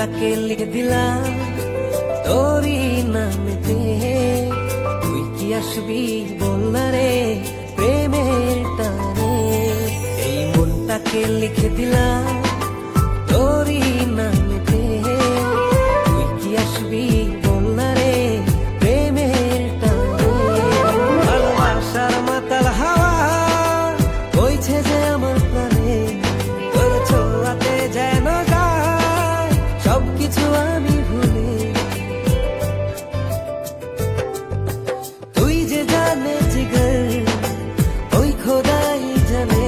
মনটাকে লিখে দিলাম তোরই নামেতে। তুই কি আসবি বলনা রে প্রেমের টানে। এই মনটাকে লিখে দিলাম তোরই নামেতে। তুই কি আসবি বলনা রে প্রেমের টানে। ভালোবাসার মাতাল হাওয়া বইছে যে আমার প্রাণে। তোর ছোঁয়াতে যেন যায় সবকিছু আমি ভুলে। তুই যে জানে জিগর ওই খোদাই জানে।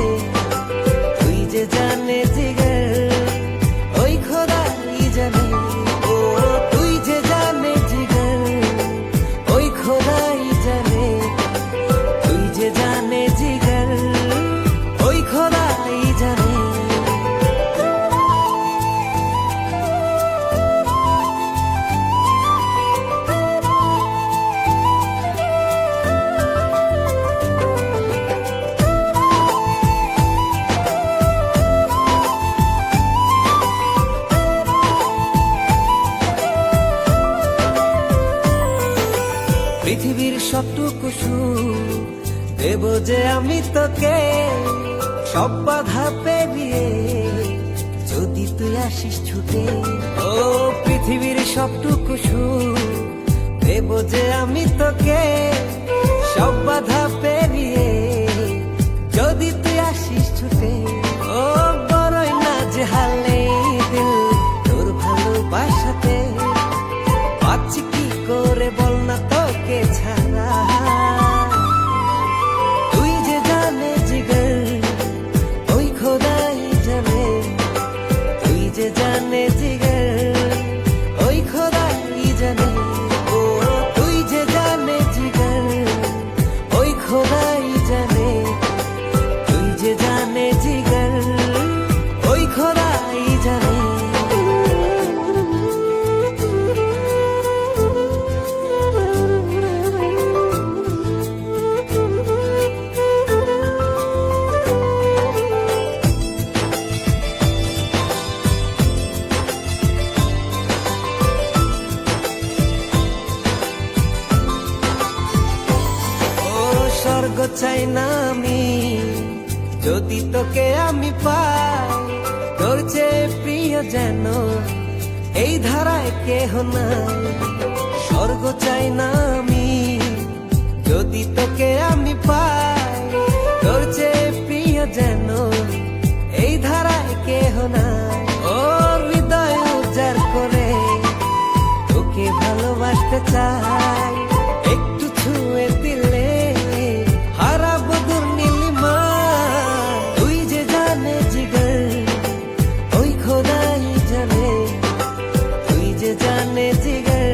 তুই যে জানে জিগর ওই খোদাই জানে। ও তুই যে জানে জিগর ওই খোদাই জানে। তুই যে জানে জিগর ওই খোদাই জানে। পৃথিবীর সবটুকু সুখ দেব যে আমি তোকে। সব বাধা পেরিয়ে যদি তুই আসিস ছুটে। ও পৃথিবীর সবটুকু সুখ দেব যে আমি তোকে। সব বাধা পেরিয়ে যদি তুই আসিস ছুটে। ও বড়ই না যে হালে দিল তোর ভালোবাসাতে। পাচ্ছি কি করে বল না তোকে ছাড়া। তুই যে জানে জিগর ওই খোদাই জানে। তুই যে জানে জিগর ওই খোদাই জানে। ও তুই যে জানে জিগর ওই খোদাই জানে। তুই যে জানে জিগর ওই খোদাই জানে। স্বর্গ চাই না আমি যদি তোকে আমি পাই। তোর চেয়ে প্রিয় যেন এই ধারায় কেহ নাই। স্বর্গ চাই না আমি যদি তোকে আমি পাই। তোর চেয়ে প্রিয় যেন এই ধারায় কেহ নাই। ও হৃদয় উজাড় করে তোকে ভালোবাসতে চাই। একটু ছুঁয়ে দিলে হারাবো দূর নীলিমা। তুই যে জানে জিগর ওই খোদাই জানে। তুই যে জানে জিগর